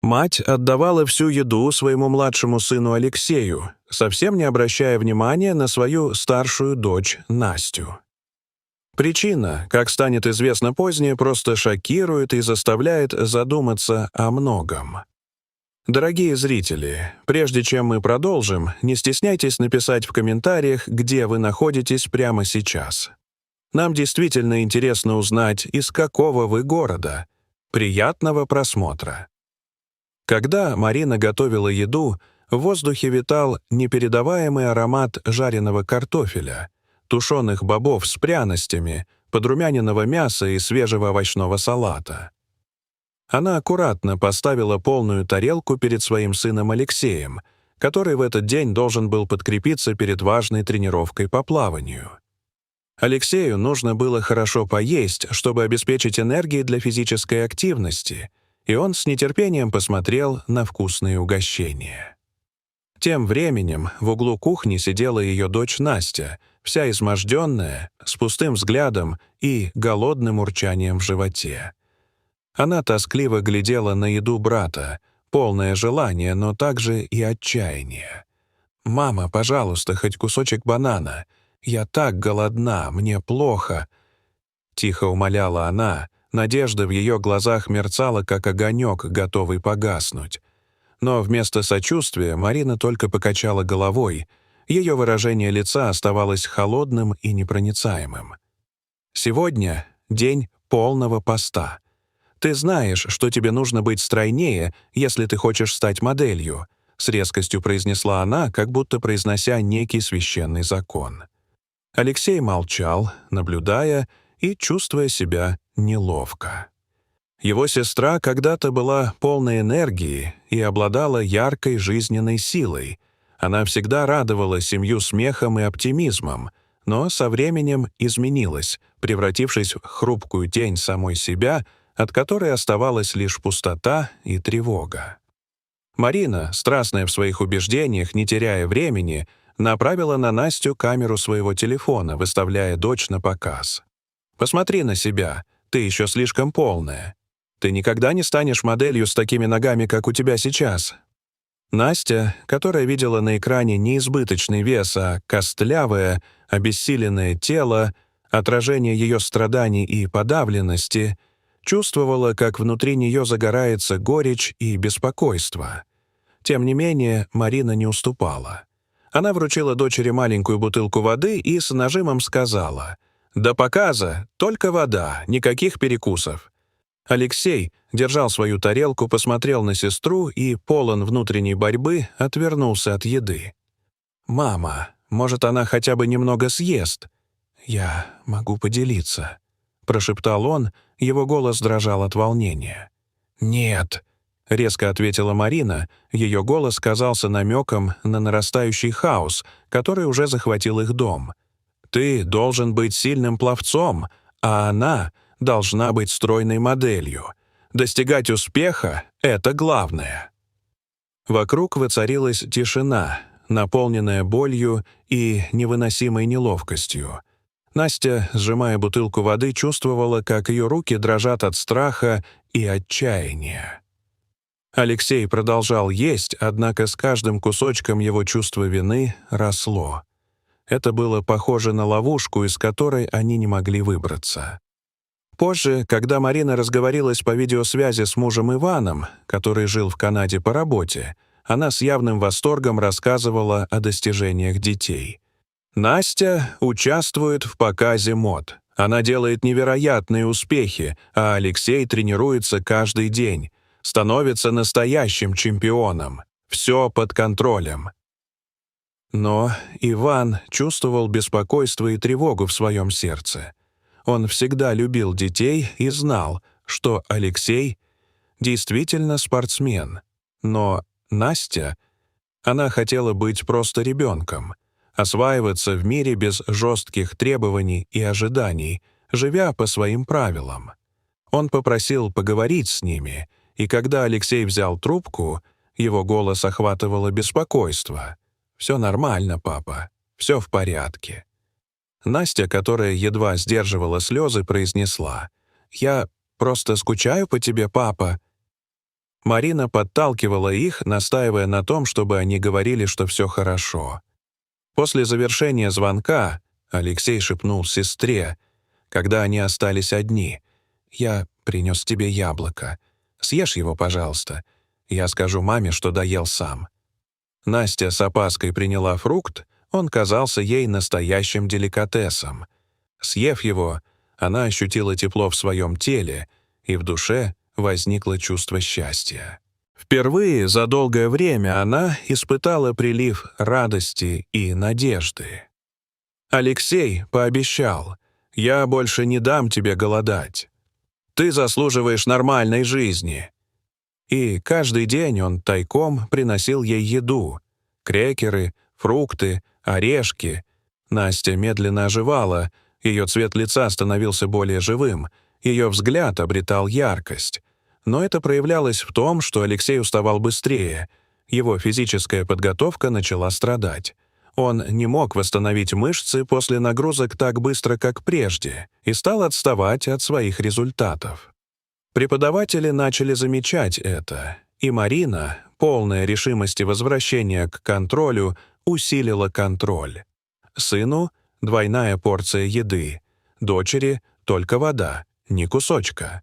Мать отдавала всю еду своему младшему сыну Алексею, совсем не обращая внимания на свою старшую дочь Настю. Причина, как станет известно позднее, просто шокирует и заставляет задуматься о многом. Дорогие зрители, прежде чем мы продолжим, не стесняйтесь написать в комментариях, где вы находитесь прямо сейчас. Нам действительно интересно узнать, из какого вы города. Приятного просмотра! Когда Марина готовила еду, в воздухе витал непередаваемый аромат жареного картофеля, тушеных бобов с пряностями, подрумяненного мяса и свежего овощного салата. Она аккуратно поставила полную тарелку перед своим сыном Алексеем, который в этот день должен был подкрепиться перед важной тренировкой по плаванию. Алексею нужно было хорошо поесть, чтобы обеспечить энергией для физической активности, и он с нетерпением посмотрел на вкусные угощения. Тем временем в углу кухни сидела ее дочь Настя, вся изможденная, с пустым взглядом и голодным урчанием в животе. Она тоскливо глядела на еду брата, полное желание, но также и отчаяние. «Мама, пожалуйста, хоть кусочек банана. Я так голодна, мне плохо», — тихо умоляла она. Надежда в ее глазах мерцала, как огонек, готовый погаснуть. Но вместо сочувствия Марина только покачала головой. Ее выражение лица оставалось холодным и непроницаемым. «Сегодня день полного поста. Ты знаешь, что тебе нужно быть стройнее, если ты хочешь стать моделью», с резкостью произнесла она, как будто произнося некий священный закон. Алексей молчал, наблюдая и чувствуя себя неловко. Его сестра когда-то была полной энергии и обладала яркой жизненной силой. Она всегда радовала семью смехом и оптимизмом, но со временем изменилась, превратившись в хрупкую тень самой себя, от которой оставалась лишь пустота и тревога. Марина, страстная в своих убеждениях, не теряя времени, направила на Настю камеру своего телефона, выставляя дочь на показ. «Посмотри на себя, ты еще слишком полная. Ты никогда не станешь моделью с такими ногами, как у тебя сейчас». Настя, которая видела на экране не избыточный вес, а костлявое, обессиленное тело, отражение ее страданий и подавленности, чувствовала, как внутри нее загорается горечь и беспокойство. Тем не менее, Марина не уступала. Она вручила дочери маленькую бутылку воды и с нажимом сказала: «До показа только вода, никаких перекусов». Алексей держал свою тарелку, посмотрел на сестру и, полон внутренней борьбы, отвернулся от еды. «Мама, может, она хотя бы немного съест? Я могу поделиться», — прошептал он, его голос дрожал от волнения. «Нет», — резко ответила Марина, ее голос казался намеком на нарастающий хаос, который уже захватил их дом. «Ты должен быть сильным пловцом, а она должна быть стройной моделью. Достигать успеха — это главное». Вокруг воцарилась тишина, наполненная болью и невыносимой неловкостью. Настя, сжимая бутылку воды, чувствовала, как ее руки дрожат от страха и отчаяния. Алексей продолжал есть, однако с каждым кусочком его чувство вины росло. Это было похоже на ловушку, из которой они не могли выбраться. Позже, когда Марина разговорилась по видеосвязи с мужем Иваном, который жил в Канаде по работе, она с явным восторгом рассказывала о достижениях детей. Настя участвует в показе мод. Она делает невероятные успехи, а Алексей тренируется каждый день, становится настоящим чемпионом. Все под контролем. Но Иван чувствовал беспокойство и тревогу в своем сердце. Он всегда любил детей и знал, что Алексей действительно спортсмен. Но Настя, она хотела быть просто ребенком, осваиваться в мире без жестких требований и ожиданий, живя по своим правилам. Он попросил поговорить с ними, и когда Алексей взял трубку, его голос охватывало беспокойство. «Все нормально, папа, все в порядке». Настя, которая едва сдерживала слезы, произнесла: «Я просто скучаю по тебе, папа». Марина подталкивала их, настаивая на том, чтобы они говорили, что все хорошо. После завершения звонка Алексей шепнул сестре, когда они остались одни: «Я принес тебе яблоко. Съешь его, пожалуйста. Я скажу маме, что доел сам». Настя с опаской приняла фрукт, он казался ей настоящим деликатесом. Съев его, она ощутила тепло в своем теле, и в душе возникло чувство счастья. Впервые за долгое время она испытала прилив радости и надежды. Алексей пообещал: «Я больше не дам тебе голодать. Ты заслуживаешь нормальной жизни». И каждый день он тайком приносил ей еду: крекеры, фрукты, орешки. Настя медленно оживала, ее цвет лица становился более живым, ее взгляд обретал яркость. Но это проявлялось в том, что Алексей уставал быстрее, его физическая подготовка начала страдать. Он не мог восстановить мышцы после нагрузок так быстро, как прежде, и стал отставать от своих результатов. Преподаватели начали замечать это, и Марина, полная решимости возвращения к контролю, усилила контроль. Сыну — двойная порция еды, дочери — только вода, ни кусочка.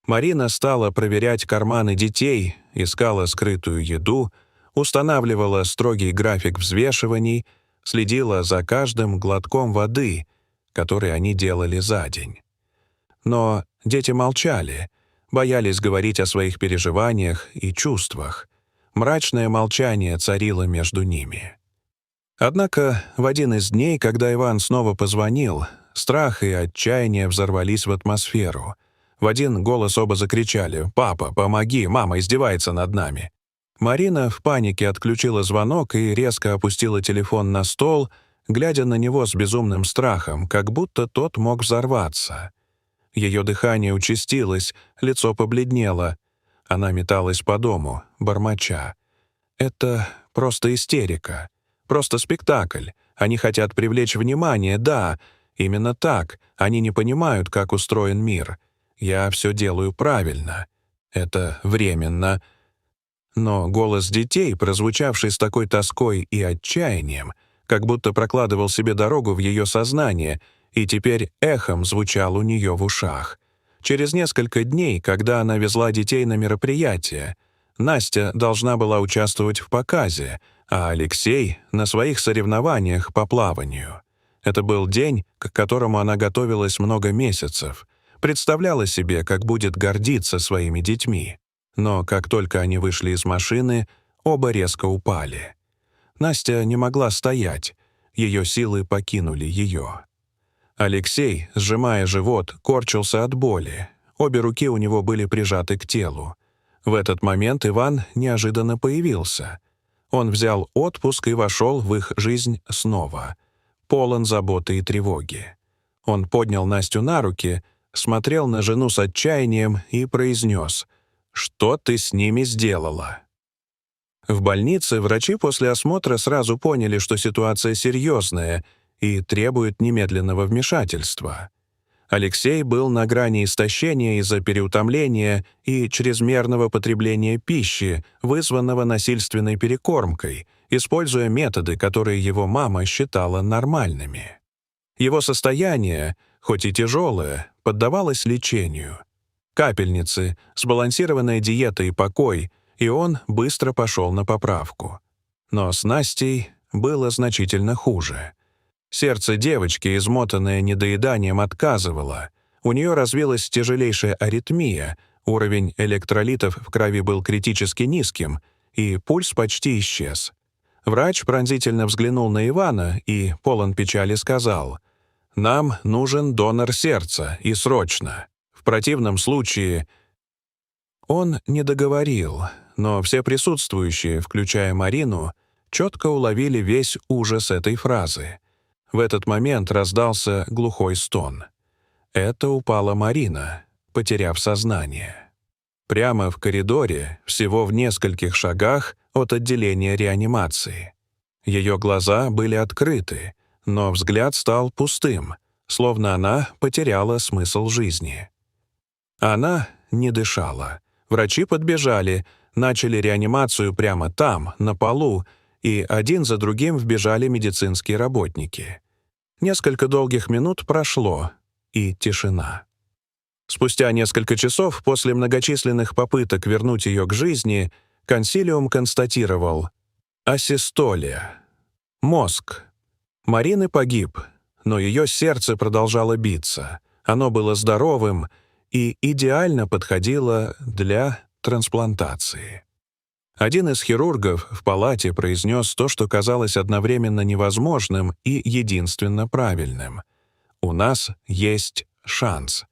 Марина стала проверять карманы детей, искала скрытую еду, устанавливала строгий график взвешиваний, следила за каждым глотком воды, который они делали за день. Но дети молчали, боялись говорить о своих переживаниях и чувствах. Мрачное молчание царило между ними. Однако в один из дней, когда Иван снова позвонил, страх и отчаяние взорвались в атмосферу. В один голос оба закричали: «Папа, помоги, мама издевается над нами». Марина в панике отключила звонок и резко опустила телефон на стол, глядя на него с безумным страхом, как будто тот мог взорваться. Ее дыхание участилось, лицо побледнело. Она металась по дому, бормоча: «Это просто истерика, просто спектакль. Они хотят привлечь внимание, да, именно так. Они не понимают, как устроен мир. Я все делаю правильно. Это временно». Но голос детей, прозвучавший с такой тоской и отчаянием, как будто прокладывал себе дорогу в ее сознание, и теперь эхом звучал у нее в ушах. Через несколько дней, когда она везла детей на мероприятие, Настя должна была участвовать в показе, а Алексей — на своих соревнованиях по плаванию. Это был день, к которому она готовилась много месяцев, представляла себе, как будет гордиться своими детьми. Но как только они вышли из машины, оба резко упали. Настя не могла стоять, ее силы покинули ее. Алексей, сжимая живот, корчился от боли. Обе руки у него были прижаты к телу. В этот момент Иван неожиданно появился. Он взял отпуск и вошел в их жизнь снова, полон заботы и тревоги. Он поднял Настю на руки, смотрел на жену с отчаянием и произнес: «Что ты с ними сделала?» В больнице врачи после осмотра сразу поняли, что ситуация серьезная и требует немедленного вмешательства. Алексей был на грани истощения из-за переутомления и чрезмерного потребления пищи, вызванного насильственной перекормкой, используя методы, которые его мама считала нормальными. Его состояние, хоть и тяжелое, поддавалось лечению. Капельницы, сбалансированная диета и покой, и он быстро пошел на поправку. Но с Настей было значительно хуже. Сердце девочки, измотанное недоеданием, отказывало. У нее развилась тяжелейшая аритмия, уровень электролитов в крови был критически низким, и пульс почти исчез. Врач пронзительно взглянул на Ивана и, полон печали, сказал: «Нам нужен донор сердца, и срочно. В противном случае...» Он не договорил, но все присутствующие, включая Марину, четко уловили весь ужас этой фразы. В этот момент раздался глухой стон. Это упала Марина, потеряв сознание. Прямо в коридоре, всего в нескольких шагах от отделения реанимации. Ее глаза были открыты, но взгляд стал пустым, словно она потеряла смысл жизни. Она не дышала. Врачи подбежали, начали реанимацию прямо там, на полу, и один за другим вбежали медицинские работники. Несколько долгих минут прошло, и тишина. Спустя несколько часов после многочисленных попыток вернуть ее к жизни, консилиум констатировал: асистолия. Мозг. Марины погиб, но ее сердце продолжало биться. Оно было здоровым и идеально подходило для трансплантации. Один из хирургов в палате произнес то, что казалось одновременно невозможным и единственно правильным. «У нас есть шанс.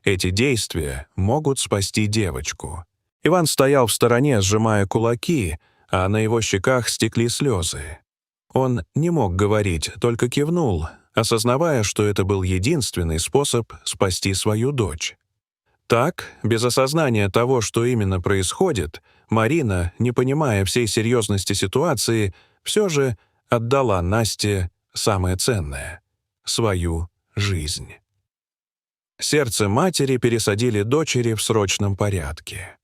Эти действия могут спасти девочку». Иван стоял в стороне, сжимая кулаки, а на его щеках стекли слезы. Он не мог говорить, только кивнул, осознавая, что это был единственный способ спасти свою дочь. Так, без осознания того, что именно происходит, Марина, не понимая всей серьезности ситуации, все же отдала Насте самое ценное — свою жизнь. Сердце матери пересадили дочери в срочном порядке.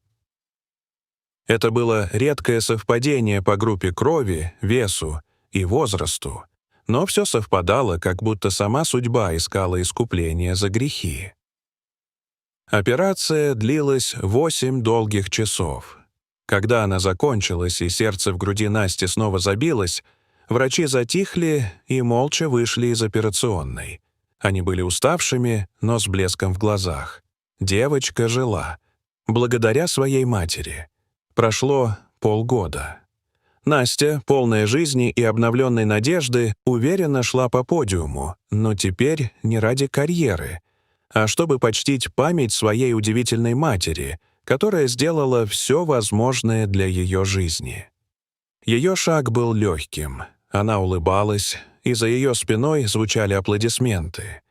Это было редкое совпадение по группе крови, весу и возрасту, но все совпадало, как будто сама судьба искала искупления за грехи. Операция длилась 8 долгих часов. Когда она закончилась и сердце в груди Насти снова забилось, врачи затихли и молча вышли из операционной. Они были уставшими, но с блеском в глазах. Девочка жила. Благодаря своей матери. Прошло полгода. Настя, полная жизни и обновленной надежды, уверенно шла по подиуму, но теперь не ради карьеры, а чтобы почтить память своей удивительной матери, которая сделала все возможное для ее жизни. Ее шаг был легким, она улыбалась, и за ее спиной звучали аплодисменты.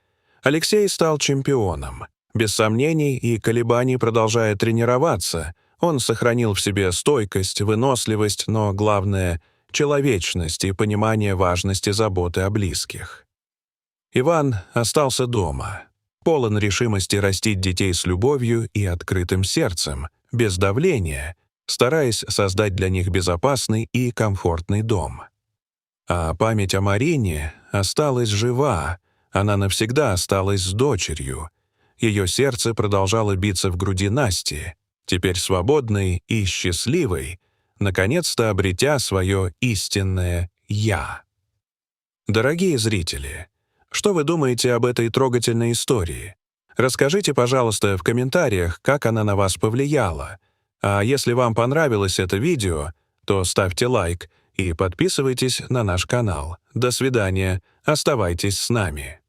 Алексей стал чемпионом. Без сомнений и колебаний продолжая тренироваться, он сохранил в себе стойкость, выносливость, но, главное, человечность и понимание важности заботы о близких. Иван остался дома, полон решимости растить детей с любовью и открытым сердцем, без давления, стараясь создать для них безопасный и комфортный дом. А память о Марине осталась жива, она навсегда осталась с дочерью. Ее сердце продолжало биться в груди Насти, теперь свободной и счастливой, наконец-то обретя свое истинное «я». Дорогие зрители, что вы думаете об этой трогательной истории? Расскажите, пожалуйста, в комментариях, как она на вас повлияла. А если вам понравилось это видео, то ставьте лайк и подписывайтесь на наш канал. До свидания, оставайтесь с нами.